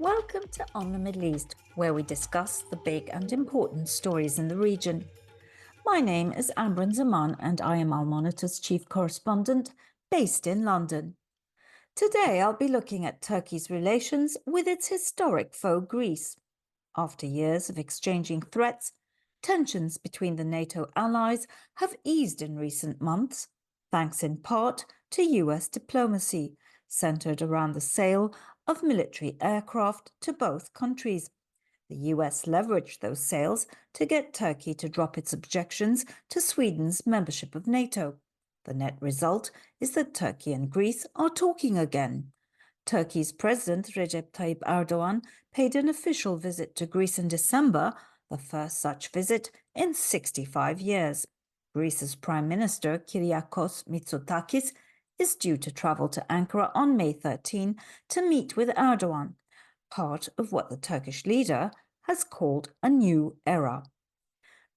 Welcome to On the Middle East, where we discuss the big and important stories in the region. My name is Amberin Zaman and I am Al Monitor's chief correspondent based in London. Today I'll be looking at Turkey's relations with its historic foe Greece. After years of exchanging threats, tensions between the NATO allies have eased in recent months, thanks in part to US diplomacy, centered around the sale of military aircraft to both countries. The US leveraged those sales to get Turkey to drop its objections to Sweden's membership of NATO. The net result is that Turkey and Greece are talking again. Turkey's President Recep Tayyip Erdogan paid an official visit to Greece in December, the first such visit in 65 years. Greece's Prime Minister Kyriakos Mitsotakis is due to travel to Ankara on May 13 to meet with Erdogan, part of what the Turkish leader has called a new era.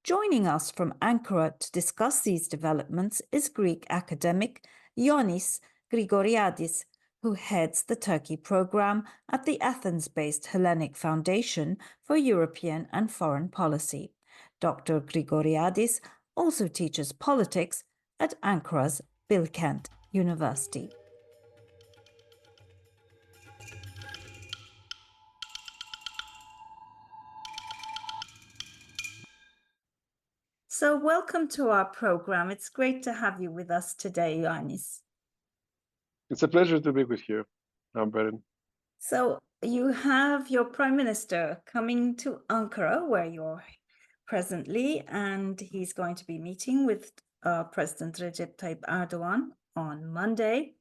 Joining us from Ankara to discuss these developments is Greek academic Ioannis Grigoriadis, who heads the Turkey program at the Athens-based Hellenic Foundation for European and Foreign Policy. Dr. Grigoriadis also teaches politics at Ankara's Bilkent University. So welcome to our program. It's great to have you with us today, Ioannis. It's a pleasure to be with you, Amberin. So you have your Prime Minister coming to Ankara, where you're presently, and he's going to be meeting with President Recep Tayyip Erdogan on Monday.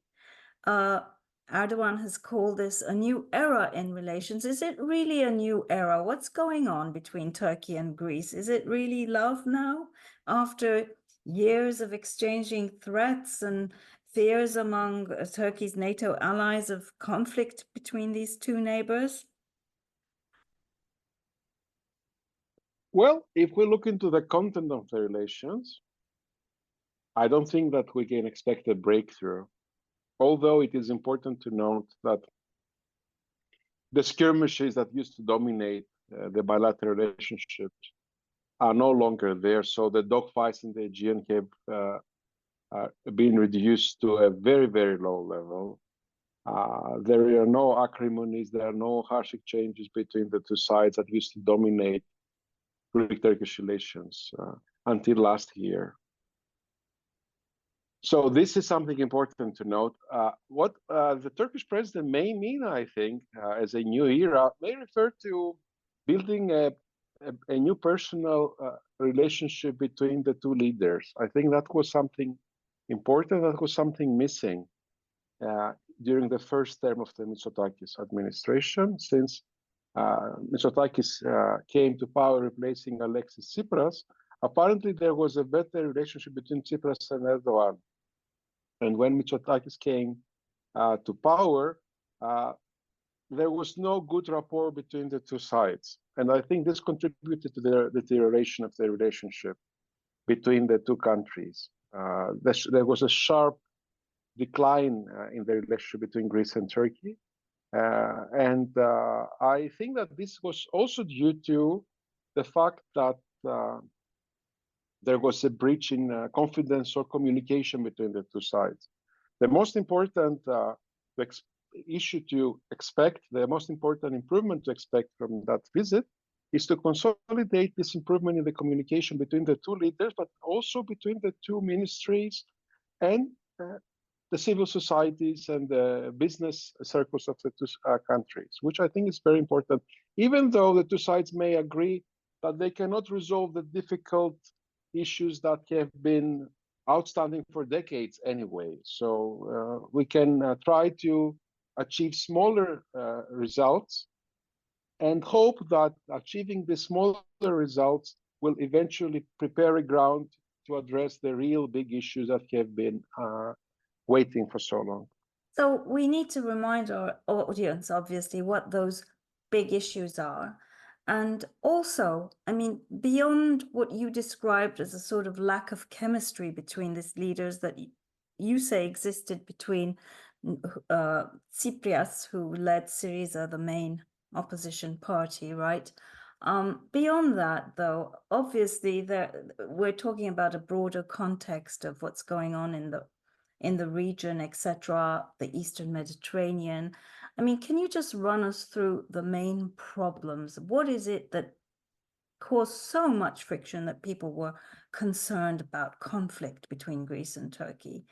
Erdogan has called this a new era in relations. Is it really a new era? What's going on between Turkey and Greece? Is it really love now, after years of exchanging threats and fears among Turkey's NATO allies of conflict between these two neighbors? Well, if we look into the content of the relations, I don't think that we can expect a breakthrough. Although it is important to note that the skirmishes that used to dominate the bilateral relationships are no longer there. So the dogfights in the Aegean have been reduced to a very, very low level. There are no acrimonies, there are no harsh exchanges between the two sides that used to dominate Greek-Turkish relations until last year. So this is something important to note. What the Turkish president may mean, I think, as a new era, may refer to building a new personal relationship between the two leaders. I think that was something important, that was something missing during the first term of the Mitsotakis administration, since Mitsotakis came to power replacing Alexis Tsipras. Apparently, there was a better relationship between Tsipras and Erdogan. And when Mitsotakis came to power, there was no good rapport between the two sides. And I think this contributed to the deterioration of the relationship between the two countries. There was a sharp decline in the relationship between Greece and Turkey. And I think that this was also due to the fact that there was a breach in confidence or communication between the two sides. The most important issue to expect, the most important improvement to expect from that visit is to consolidate this improvement in the communication between the two leaders, but also between the two ministries and the civil societies and the business circles of the two countries, which I think is very important, even though the two sides may agree that they cannot resolve the difficult issues that have been outstanding for decades anyway. So we can try to achieve smaller results and hope that achieving the smaller results will eventually prepare a ground to address the real big issues that have been waiting for so long. So we need to remind our audience, obviously, what those big issues are. And also, I mean, beyond what you described as a sort of lack of chemistry between these leaders that you say existed between Tsipras, who led Syriza, the main opposition party, right? Beyond that, though, obviously we're talking about a broader context of what's going on in the region, etc., the Eastern Mediterranean. I mean, can you just run us through the main problems? What is it that caused so much friction that people were concerned about conflict between Greece and Turkey?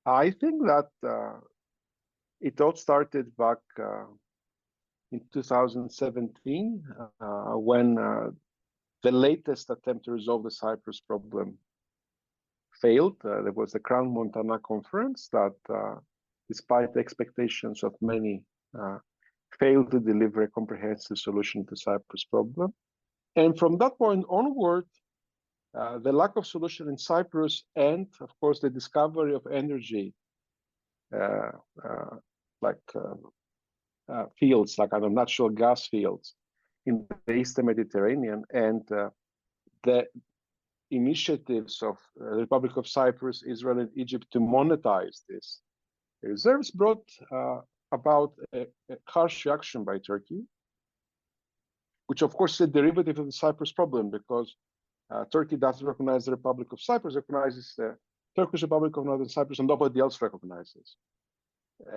I think that it all started back in 2017 when the latest attempt to resolve the Cyprus problem failed. There was the Crown Montana conference that, despite the expectations of many, failed to deliver a comprehensive solution to the Cyprus problem. And from that point onward, the lack of solution in Cyprus and, of course, the discovery of energy, fields, like natural gas fields in the Eastern Mediterranean, and the initiatives of the Republic of Cyprus, Israel, and Egypt to monetize this reserves brought about a harsh reaction by Turkey, which of course is a derivative of the Cyprus problem, because Turkey doesn't recognize the Republic of Cyprus, recognizes the Turkish Republic of Northern Cyprus, and nobody else recognizes.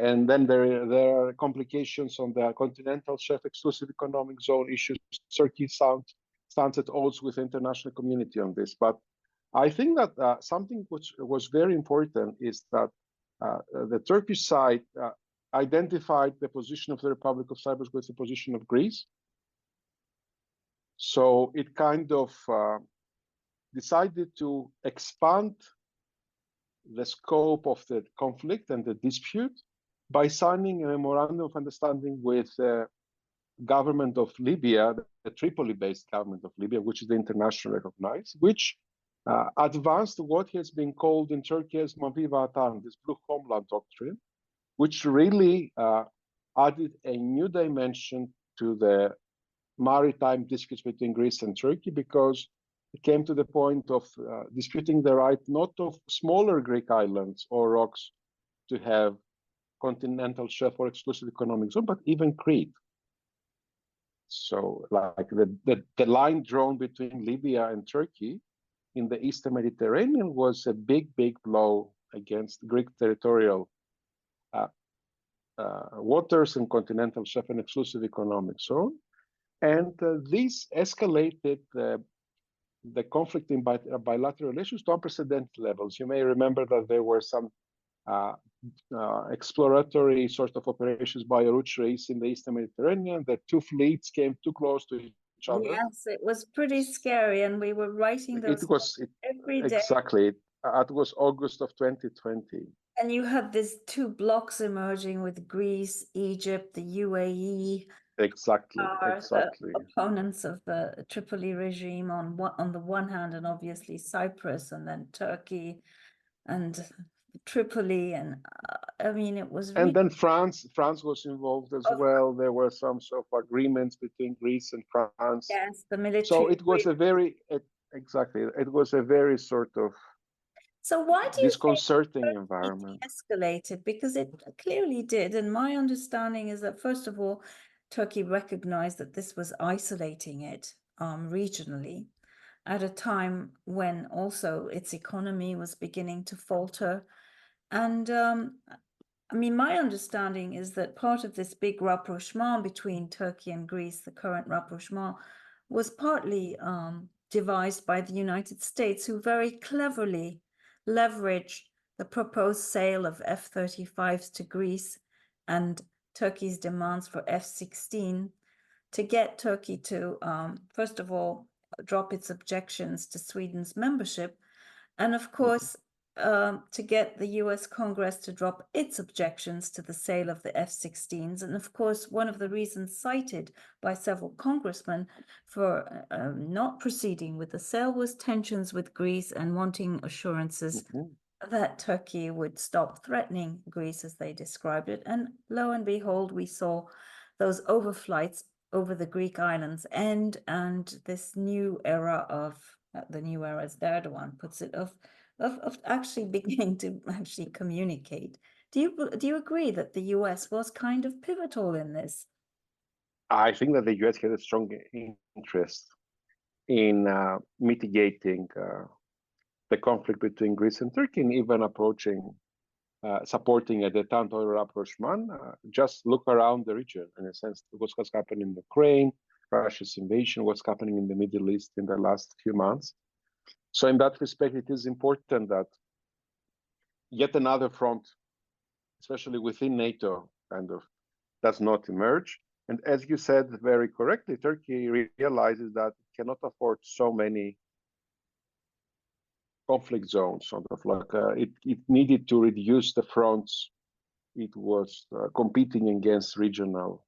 And then there are complications on the continental shelf exclusive economic zone issues. Turkey stands at odds with the international community on this. But I think that something which was very important is that the Turkish side identified the position of the Republic of Cyprus with the position of Greece. So it kind of decided to expand the scope of the conflict and the dispute by signing a memorandum of understanding with the government of Libya, the Tripoli-based government of Libya, which is internationally recognized, which advanced what has been called in Turkey as Mavi Vatan, this blue homeland doctrine, which really added a new dimension to the maritime disputes between Greece and Turkey, because it came to the point of disputing the right not of smaller Greek islands or rocks to have continental shelf or exclusive economic zone, but even Crete. So like the line drawn between Libya and Turkey in the Eastern Mediterranean was a big blow against Greek territorial waters and continental shelf and exclusive economic zone. And this escalated the conflict in bilateral relations to unprecedented levels. You may remember that there were some exploratory sort of operations by Eritrea in the Eastern Mediterranean. The two fleets came too close to each other. Yes, it was pretty scary, and we were writing those every day. Exactly. It was August of 2020. And you had these two blocks emerging with Greece, Egypt, the UAE. Exactly. The opponents of the Tripoli regime on the one hand, and obviously Cyprus, and then Turkey and Tripoli, and I mean it was. And then France was involved as well. There were some sort of agreements between Greece and France. Yes, the military. So it was a very It was a very sort of. So why do you disconcerting think environment escalated? Because it clearly did, and my understanding is that first of all, Turkey recognized that this was isolating it regionally at a time when also its economy was beginning to falter. And I mean, my understanding is that part of this big rapprochement between Turkey and Greece, the current rapprochement, was partly devised by the United States, who very cleverly leveraged the proposed sale of F-35s to Greece and Turkey's demands for F-16 to get Turkey to, first of all, drop its objections to Sweden's membership, and of course, to get the US Congress to drop its objections to the sale of the F-16s. And of course, one of the reasons cited by several congressmen for not proceeding with the sale was tensions with Greece and wanting assurances that Turkey would stop threatening Greece, as they described it. And lo and behold, we saw those overflights over the Greek islands end, and this new era of, the new era as Erdogan puts it, of actually beginning to actually communicate Do you agree that the US was kind of pivotal in this? I think that the US had a strong interest in mitigating the conflict between Greece and Turkey, and even approaching, supporting a détente or rapprochement. Just look around the region, in a sense, what's happened in Ukraine, Russia's invasion, what's happening in the Middle East in the last few months. So in that respect, it is important that yet another front, especially within NATO, kind of does not emerge. And as you said very correctly, Turkey realizes that it cannot afford so many conflict zones, sort of like it needed to reduce the fronts. It was competing against regional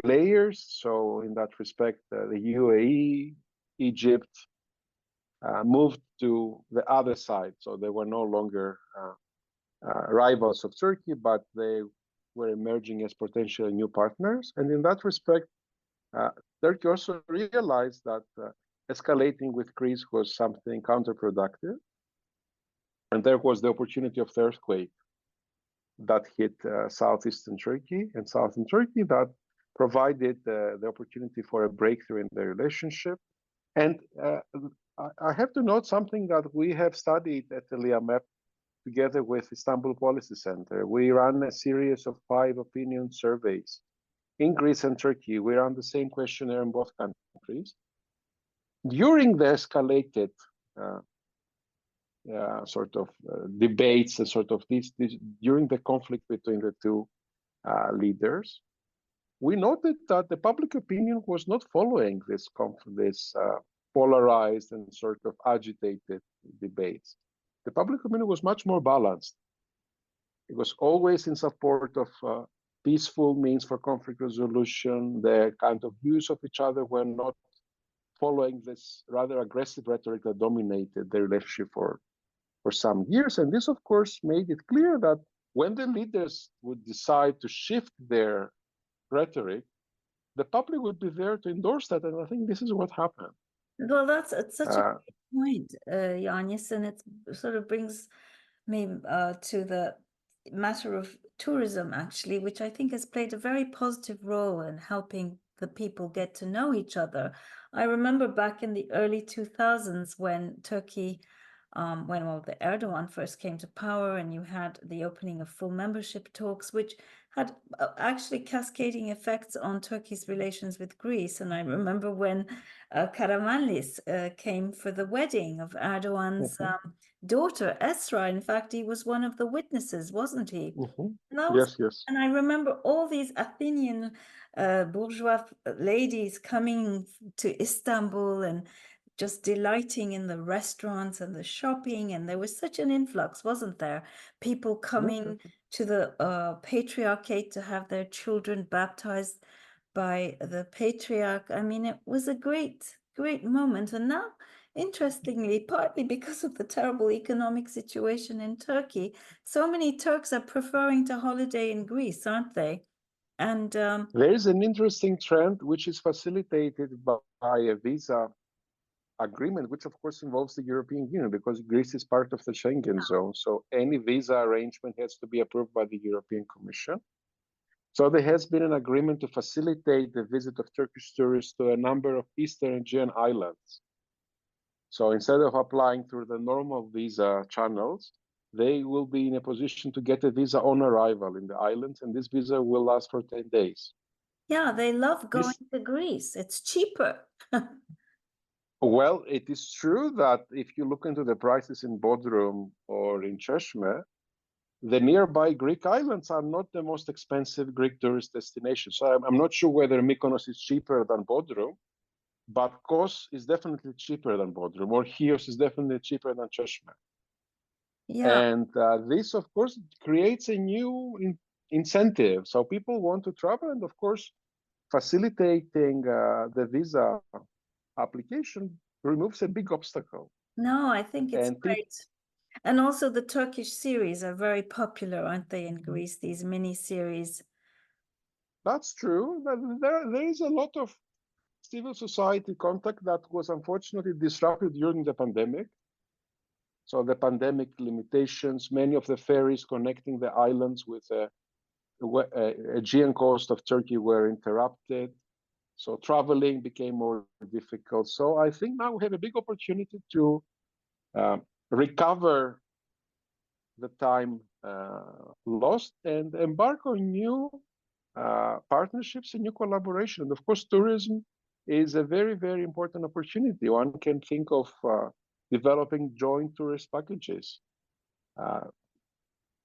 players. So in that respect, the UAE, Egypt moved to the other side. So they were no longer rivals of Turkey, but they were emerging as potential new partners. And in that respect, Turkey also realized that escalating with Greece was something counterproductive. And there was the opportunity of the earthquake that hit southeastern Turkey and southern Turkey that provided the opportunity for a breakthrough in the relationship. And I have to note something that we have studied at the LIAMEP together with Istanbul Policy Center. We ran a series of 5 opinion surveys in Greece and Turkey. We ran the same questionnaire in both countries. During the escalated debates and sort of this during the conflict between the two leaders, we noted that the public opinion was not following this polarized and sort of agitated debates. The public opinion was much more balanced. It was always in support of peaceful means for conflict resolution. The kind of views of each other were not following this rather aggressive rhetoric that dominated the relationship for some years. And this, of course, made it clear that when the leaders would decide to shift their rhetoric, the public would be there to endorse that. And I think this is what happened. Well, that's such a good point, Ioannis, and it sort of brings me to the matter of tourism, actually, which I think has played a very positive role in helping the people get to know each other. I remember back in the early 2000s when Turkey, when the Erdogan first came to power, and you had the opening of full membership talks, which had actually cascading effects on Turkey's relations with Greece. And I remember when Karamanlis came for the wedding of Erdogan's daughter, Esra. In fact, he was one of the witnesses, wasn't he? And yes. And I remember all these Athenian bourgeois ladies coming to Istanbul and just delighting in the restaurants and the shopping. And there was such an influx, wasn't there? People coming to the patriarchate to have their children baptized by the patriarch. I mean, it was a great moment. And now, interestingly, partly because of the terrible economic situation in Turkey, so many Turks are preferring to holiday in Greece, aren't they? And there is an interesting trend which is facilitated by a visa agreement, which of course involves the European Union, because Greece is part of the Schengen zone. So any visa arrangement has to be approved by the European Commission. So there has been an agreement to facilitate the visit of Turkish tourists to a number of Eastern Aegean islands. So instead of applying through the normal visa channels, they will be in a position to get a visa on arrival in the islands, and this visa will last for 10 days. Yeah, they love going to Greece. It's cheaper. Well, it is true that if you look into the prices in Bodrum or in Cheshme, the nearby Greek islands are not the most expensive Greek tourist destinations. So I'm not sure whether Mykonos is cheaper than Bodrum, but Kos is definitely cheaper than Bodrum, or Chios is definitely cheaper than Cheshme. Yeah. And this, of course, creates a new incentive. So people want to travel, and of course, facilitating the visa application removes a big obstacle. No, I think it's great. And also the Turkish series are very popular, aren't they, in Greece, these mini series? That's true. There is a lot of civil society contact that was unfortunately disrupted during the pandemic. So the pandemic limitations, many of the ferries connecting the islands with the Aegean coast of Turkey were interrupted. So traveling became more difficult. So I think now we have a big opportunity to recover the time lost and embark on new partnerships and new collaboration. And of course, tourism is a very, very important opportunity. One can think of developing joint tourist packages,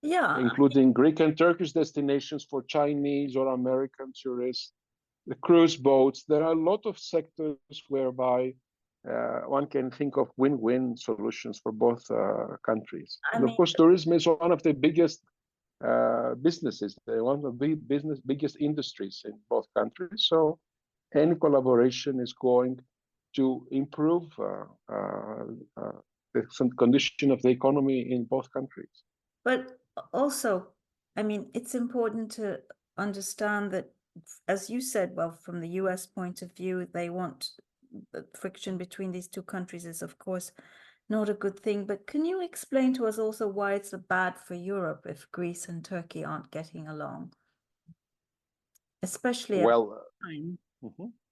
including Greek and Turkish destinations for Chinese or American tourists, the cruise boats. There are a lot of sectors whereby one can think of win-win solutions for both countries. And of course, tourism is one of the biggest businesses, one of the biggest industries in both countries. So any collaboration is going to improve the condition of the economy in both countries. But also, I mean, it's important to understand that, as you said, well, from the US point of view, they want the friction between these two countries is, of course, not a good thing. But can you explain to us also why it's bad for Europe if Greece and Turkey aren't getting along? Especially at the time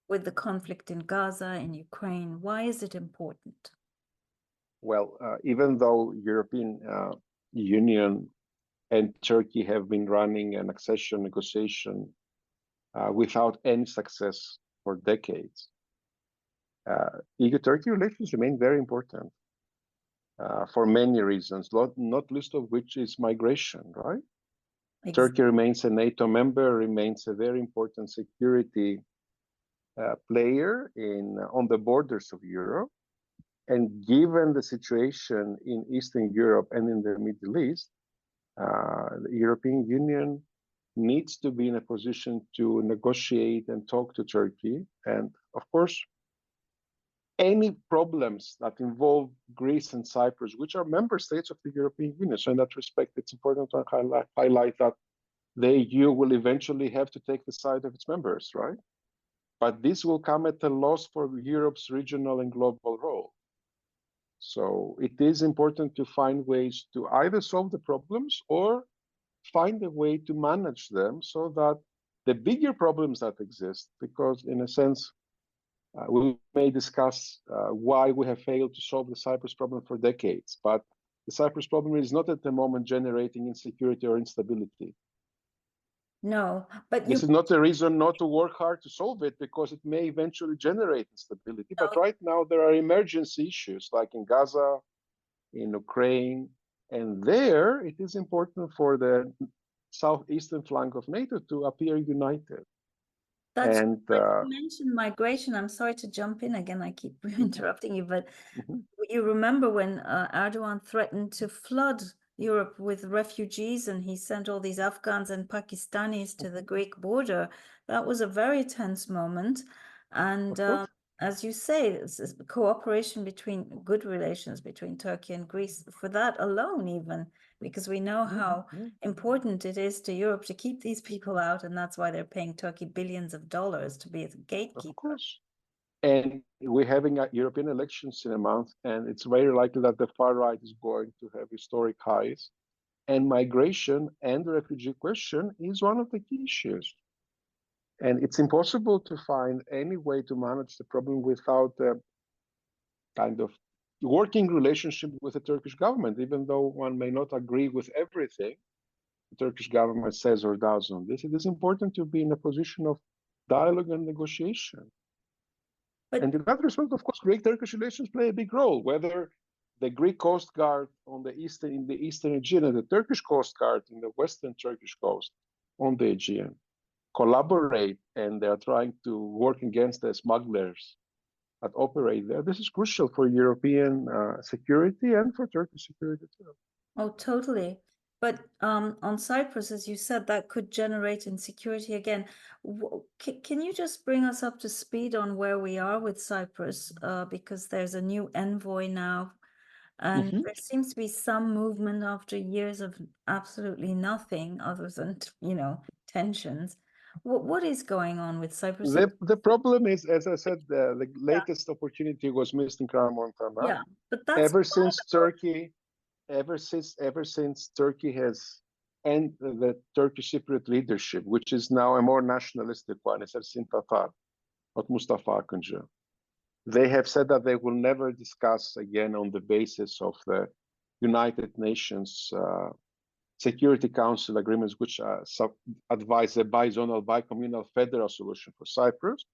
with the conflict in Gaza, in Ukraine. Why is it important? Well, even though European Union and Turkey have been running an accession negotiation without any success for decades, EU-Turkey relations remain very important for many reasons, not least of which is migration, right? Exactly. Turkey remains a NATO member, remains a very important security player on the borders of Europe. And given the situation in Eastern Europe and in the Middle East, the European Union needs to be in a position to negotiate and talk to Turkey. And of course, any problems that involve Greece and Cyprus, which are member states of the European Union. So in that respect, it's important to highlight that the EU will eventually have to take the side of its members, right? But this will come at a loss for Europe's regional and global role. So it is important to find ways to either solve the problems or find a way to manage them so that the bigger problems that exist, because in a sense, we may discuss why we have failed to solve the Cyprus problem for decades, but the Cyprus problem is not at the moment generating insecurity or instability. No, but this is not a reason not to work hard to solve it, because it may eventually generate instability. But right now there are emergency issues like in Gaza, in Ukraine, and there it is important for the southeastern flank of NATO to appear united. That's and you mentioned migration. I'm sorry to jump in again. I keep interrupting you, but you remember when Erdogan threatened to flood Europe with refugees, and he sent all these Afghans and Pakistanis to the Greek border. That was a very tense moment. And as you say, this cooperation between good relations between Turkey and Greece, for that alone even, because we know how important it is to Europe to keep these people out, and that's why they're paying Turkey billions of dollars to be a gatekeeper. Of course. And we're having European elections in a month, and it's very likely that the far right is going to have historic highs. And migration and the refugee question is one of the key issues. And it's impossible to find any way to manage the problem without a kind of working relationship with the Turkish government, even though one may not agree with everything the Turkish government says or does on this. It is important to be in a position of dialogue and negotiation. And in that respect, of course, Greek-Turkish relations play a big role, whether the Greek Coast Guard in the Eastern Aegean and the Turkish Coast Guard in the Western Turkish coast on the Aegean collaborate, and they are trying to work against the smugglers that operate there. This is crucial for European security and for Turkish security too. Oh, totally. But on Cyprus, as you said, that could generate insecurity again. Can you just bring us up to speed on where we are with Cyprus? Because there's a new envoy now, and there seems to be some movement after years of absolutely nothing other than, tensions. What is going on with Cyprus? The problem is, as I said, the latest opportunity was missed in Crown Montana. Yeah, but that's ever since Turkey ever since Turkey has and the Turkish Cypriot leadership, which is now a more nationalistic one, it's Ersin Tatar, not Mustafa Akıncı. They have said that they will never discuss again on the basis of the United Nations Security Council agreements, which advise a bizonal, bicommunal federal solution for Cyprus.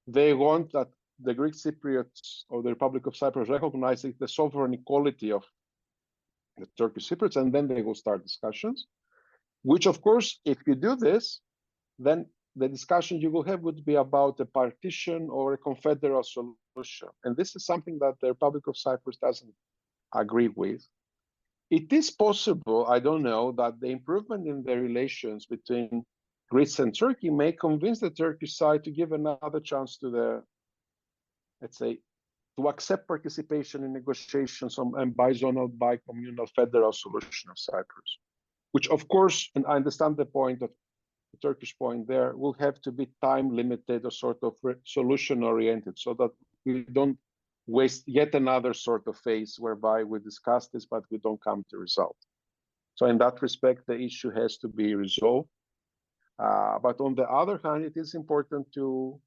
They want that the Greek Cypriots or the Republic of Cyprus recognize the sovereign equality of the Turkish Cypriots, and then they will start discussions. Which, of course, if you do this, then the discussion you will have would be about a partition or a confederal solution. And this is something that the Republic of Cyprus doesn't agree with. It is possible, I don't know, that the improvement in the relations between Greece and Turkey may convince the Turkish side to give another chance to the, let's say, to accept participation in negotiations on a bizonal, bicommunal federal solution of Cyprus. Which, of course, and I understand the point of the Turkish point there, will have to be time limited or sort of solution oriented so that we don't waste yet another sort of phase whereby we discuss this, but we don't come to result. So in that respect, the issue has to be resolved. But on the other hand, it is important to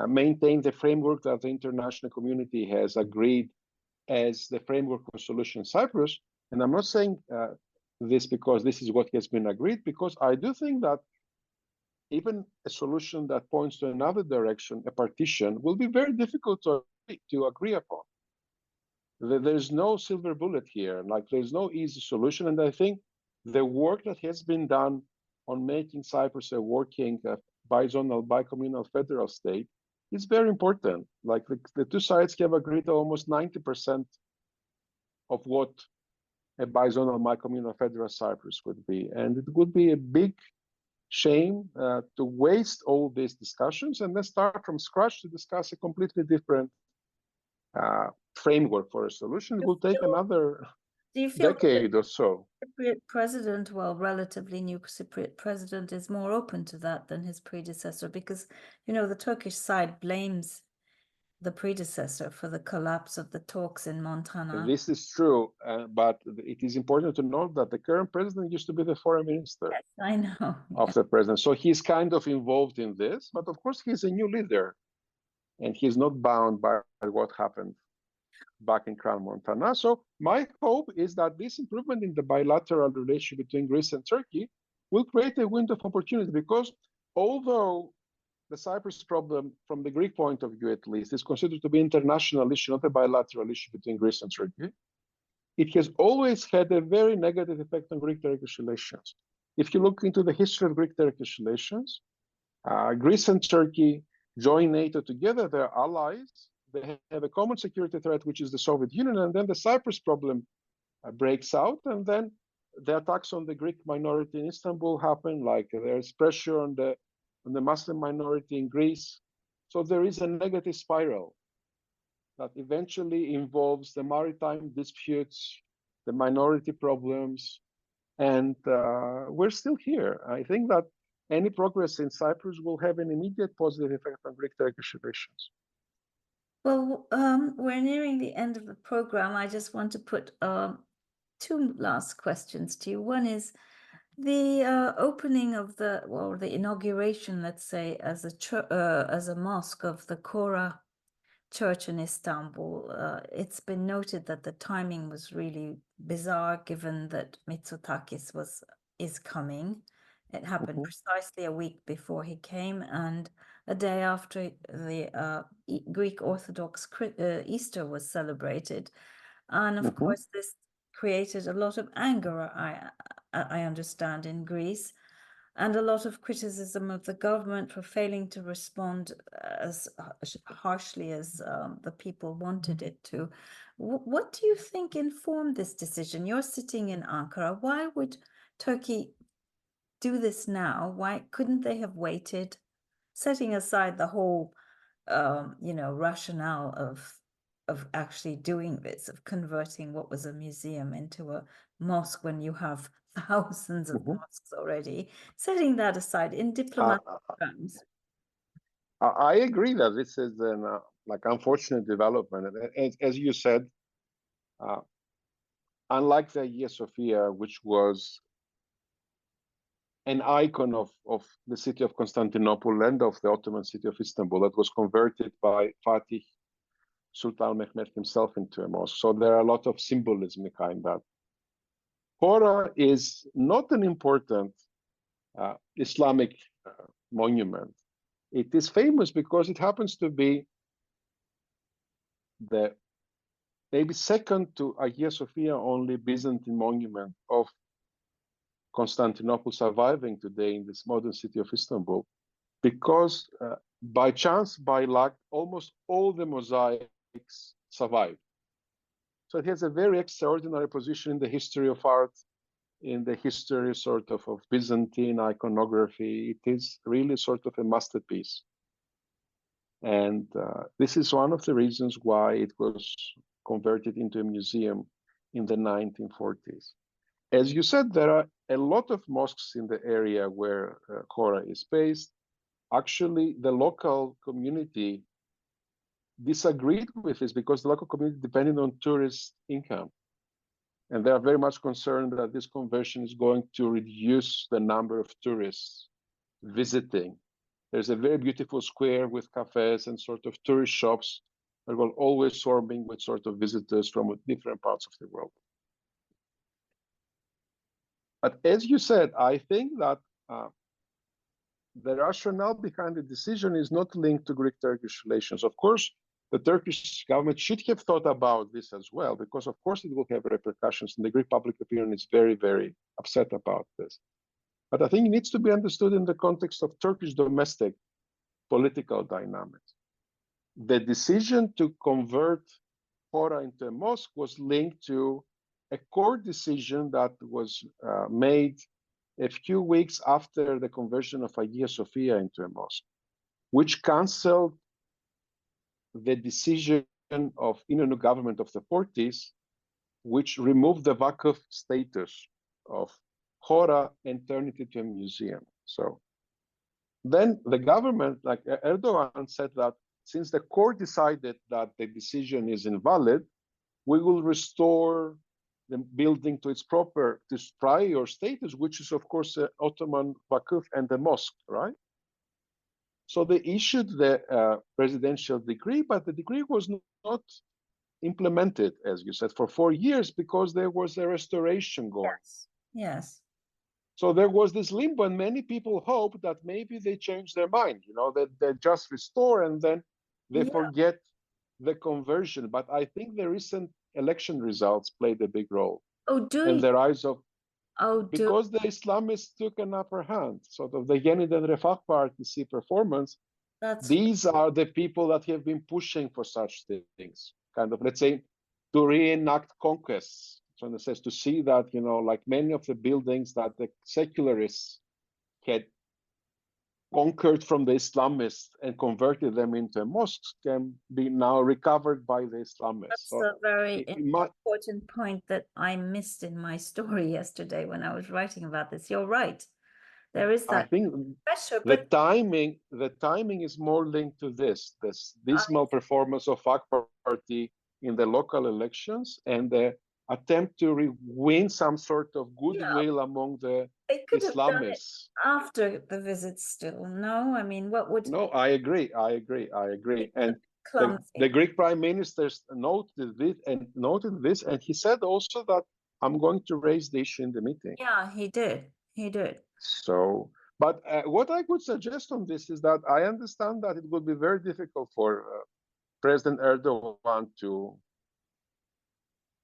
maintain the framework that the international community has agreed as the framework for solution in Cyprus. And I'm not saying this because this is what has been agreed, because I do think that even a solution that points to another direction, a partition, will be very difficult to agree upon. There's no silver bullet here, like there's no easy solution. And I think the work that has been done on making Cyprus a working bizonal, bicommunal federal state is very important. Like the two sides have agreed almost 90% of what a bizonal, bicommunal federal Cyprus would be. And it would be a big shame to waste all these discussions and then start from scratch to discuss a completely different framework for a solution. It will take another decade or so. Cypriot president, well, relatively new Cypriot president, is more open to that than his predecessor because, you know, the Turkish side blames the predecessor for the collapse of the talks in Montana. This is true, but it is important to note that the current president used to be the foreign minister. Yes, I know. Of the president. So he's kind of involved in this, but of course he's a new leader and he's not bound by what happened back in Crown Montana. So my hope is that this improvement in the bilateral relationship between Greece and Turkey will create a window of opportunity, because although the Cyprus problem, from the Greek point of view at least, is considered to be an international issue, not a bilateral issue between Greece and Turkey, it has always had a very negative effect on Greek-Turkish relations. If you look into the history of Greek-Turkish relations, Greece and Turkey join NATO together, they're allies, they have a common security threat, which is the Soviet Union, and then the Cyprus problem breaks out, and then the attacks on the Greek minority in Istanbul happen, like there's pressure on the Muslim minority in Greece. So there is a negative spiral that eventually involves the maritime disputes, the minority problems, and we're still here. I think that any progress in Cyprus will have an immediate positive effect on Greek-Turkish relations. Well, we're nearing the end of the program. I just want to put two last questions to you. One is the opening of the inauguration, let's say, as a mosque of the Kora church in Istanbul. It's been noted that the timing was really bizarre, given that Mitsotakis is coming. It happened precisely a week before he came, and a day after the Greek Orthodox Easter was celebrated. And of course, this created a lot of anger, I understand, in Greece, and a lot of criticism of the government for failing to respond as harshly as the people wanted it to. What do you think informed this decision? You're sitting in Ankara. Why would Turkey do this now? Why couldn't they have waited, setting aside the whole, rationale of actually doing this, of converting what was a museum into a mosque when you have thousands of mosques already, setting that aside in diplomatic terms? I agree that this is an unfortunate development. As you said, unlike the Hagia Sophia, which was an icon of the city of Constantinople and of the Ottoman city of Istanbul, that was converted by Fatih Sultan Mehmed himself into a mosque. So there are a lot of symbolism behind that. Hora is not an important Islamic monument. It is famous because it happens to be the maybe second to Hagia Sophia only Byzantine monument of Constantinople surviving today in this modern city of Istanbul, because by chance, by luck, almost all the mosaics survived. So it has a very extraordinary position in the history of art, in the history sort of Byzantine iconography. It is really sort of a masterpiece. And this is one of the reasons why it was converted into a museum in the 1940s. As you said, there are a lot of mosques in the area where Hora is based. Actually, the local community disagreed with this because the local community depended on tourist income. And they are very much concerned that this conversion is going to reduce the number of tourists visiting. There's a very beautiful square with cafes and sort of tourist shops that will always swarming with sort of visitors from different parts of the world. But as you said, I think that the rationale behind the decision is not linked to Greek-Turkish relations. Of course, the Turkish government should have thought about this as well, because of course it will have repercussions, and the Greek public opinion is very, very upset about this. But I think it needs to be understood in the context of Turkish domestic political dynamics. The decision to convert Hora into a mosque was linked to a court decision that was made a few weeks after the conversion of Hagia Sophia into a mosque, which canceled the decision of Inonu government of the 40s, which removed the Vakıf status of Hora and turned it into a museum. So then the government, like Erdogan, said that since the court decided that the decision is invalid, we will restore the building to its proper, to its prior status, which is of course Ottoman Vakıf and the mosque, right? So they issued the presidential decree, but the decree was not implemented, as you said, for 4 years because there was a restoration going. Yes. Yes. So there was this limbo, and many people hope that maybe they change their mind, you know, that they just restore and then they forget the conversion. But I think the recent election results played a big role. Oh, do and you? the rise of Oh, because the Islamists took an upper hand, sort of the Yeniden Refah Partisi performance. These are the people that have been pushing for such things, kind of, let's say, to reenact conquests. So it says to see that, you know, like many of the buildings that the secularists had conquered from the Islamists and converted them into mosques can be now recovered by the Islamists. That's so a very important point that I missed in my story yesterday when I was writing about this. You're right. There is that I think pressure, the but timing is more linked to this dismal performance of AK Party in the local elections and the attempt to win some sort of goodwill among the they could have done it Islamists. after the visit still. No, I mean, what would... No, I agree. And the Greek prime minister noted this, and he said also that I'm going to raise the issue in the meeting. Yeah, he did. He did. So, but what I could suggest on this is that I understand that it would be very difficult for President Erdogan to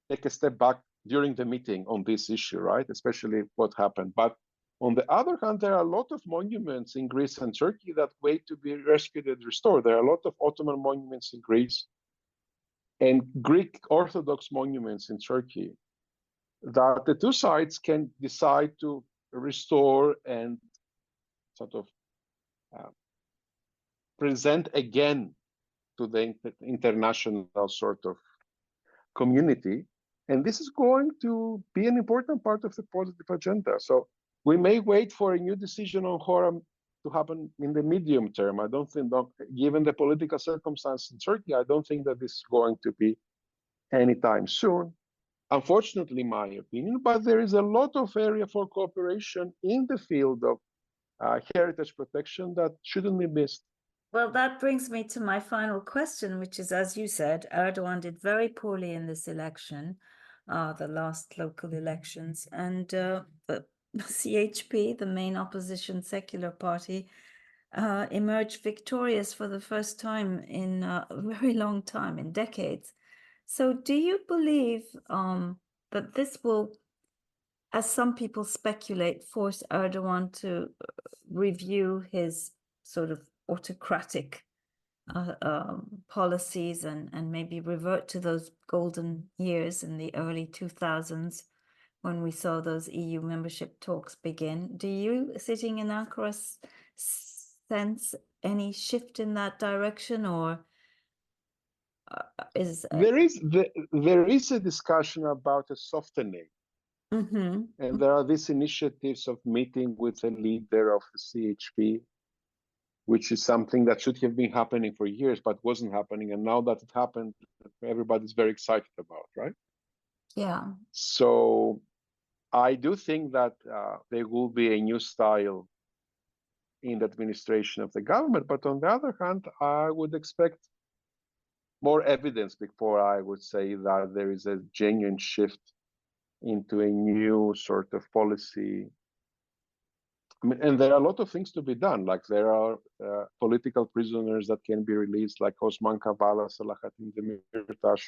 take a step back during the meeting on this issue, right? Especially what happened. But on the other hand, there are a lot of monuments in Greece and Turkey that wait to be rescued and restored. There are a lot of Ottoman monuments in Greece and Greek Orthodox monuments in Turkey that the two sides can decide to restore and sort of present again to the international sort of community. And this is going to be an important part of the positive agenda. So we may wait for a new decision on Hora to happen in the medium term. I don't think, given the political circumstance in Turkey, I don't think that this is going to be anytime soon. unfortunately, my opinion, but there is a lot of area for cooperation in the field of heritage protection that shouldn't be missed. Well, that brings me to my final question, which is, as you said, Erdogan did very poorly in this election, the last local elections, and the CHP, the main opposition secular party, emerged victorious for the first time in a very long time, in decades. So do you believe that this will, as some people speculate, force Erdogan to review his sort of autocratic policies and maybe revert to those golden years in the early 2000s when we saw those EU membership talks begin? Do you, sitting in Ankara, sense any shift in that direction, or is there is a discussion about a softening, mm-hmm. and there are these initiatives of meeting with a leader of the CHP, which is something that should have been happening for years but wasn't happening, and now that it happened, everybody's very excited about, right? Yeah. So I do think that there will be a new style in the administration of the government, but on the other hand, I would expect more evidence before I would say that there is a genuine shift into a new sort of policy. I mean, and there are a lot of things to be done. Like there are political prisoners that can be released, like Osman Kavala, Selahattin Demirtas.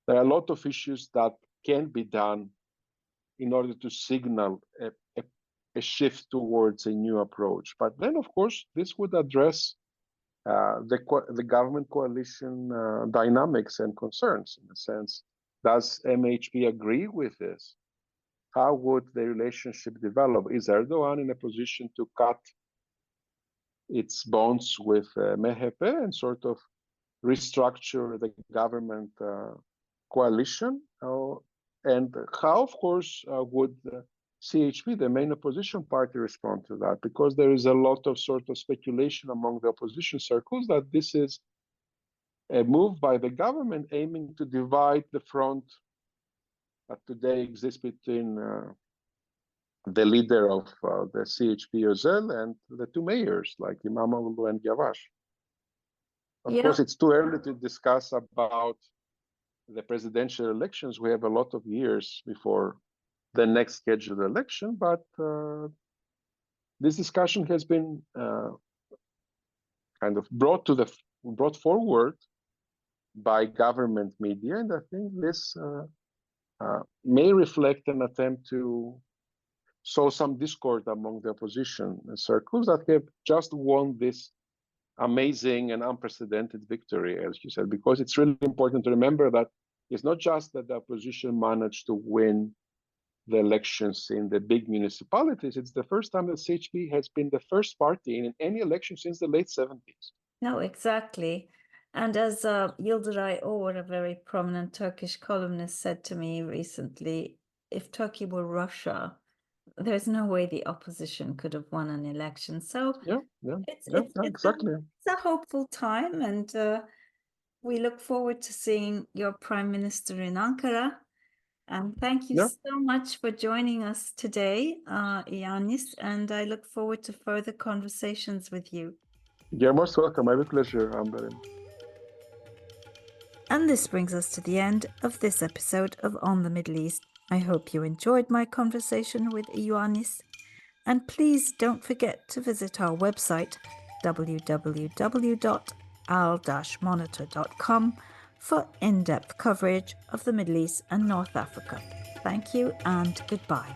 There are a lot of issues that can be done in order to signal a shift towards a new approach. But then, of course, this would address the government coalition dynamics and concerns, in a sense. Does MHP agree with this? How would the relationship develop? Is Erdogan in a position to cut its bonds with MHP and sort of restructure the government coalition? And how, of course, would CHP, the main opposition party, respond to that? Because there is a lot of sort of speculation among the opposition circles that this is a move by the government aiming to divide the front that today exists between the leader of the CHP, Özel, and the two mayors, like Imamoglu and Yavaş. Of course, it's too early to discuss about the presidential elections. We have a lot of years before the next scheduled election, but this discussion has been kind of brought forward by government media, and I think this may reflect an attempt to sow some discord among the opposition circles that have just won this amazing and unprecedented victory, as you said, because it's really important to remember that it's not just that the opposition managed to win the elections in the big municipalities. It's the first time that CHP has been the first party in any election since the late 70s. No, exactly. And as Yildiray Or, a very prominent Turkish columnist, said to me recently, if Turkey were Russia, there's no way the opposition could have won an election. So it's exactly. It's a hopeful time, and we look forward to seeing your Prime Minister in Ankara. And thank you so much for joining us today, Ioannis, and I look forward to further conversations with you. You're most welcome. My pleasure, Amberin. And this brings us to the end of this episode of On the Middle East. I hope you enjoyed my conversation with Ioannis. And please don't forget to visit our website, www.al-monitor.com, for in-depth coverage of the Middle East and North Africa. Thank you and goodbye.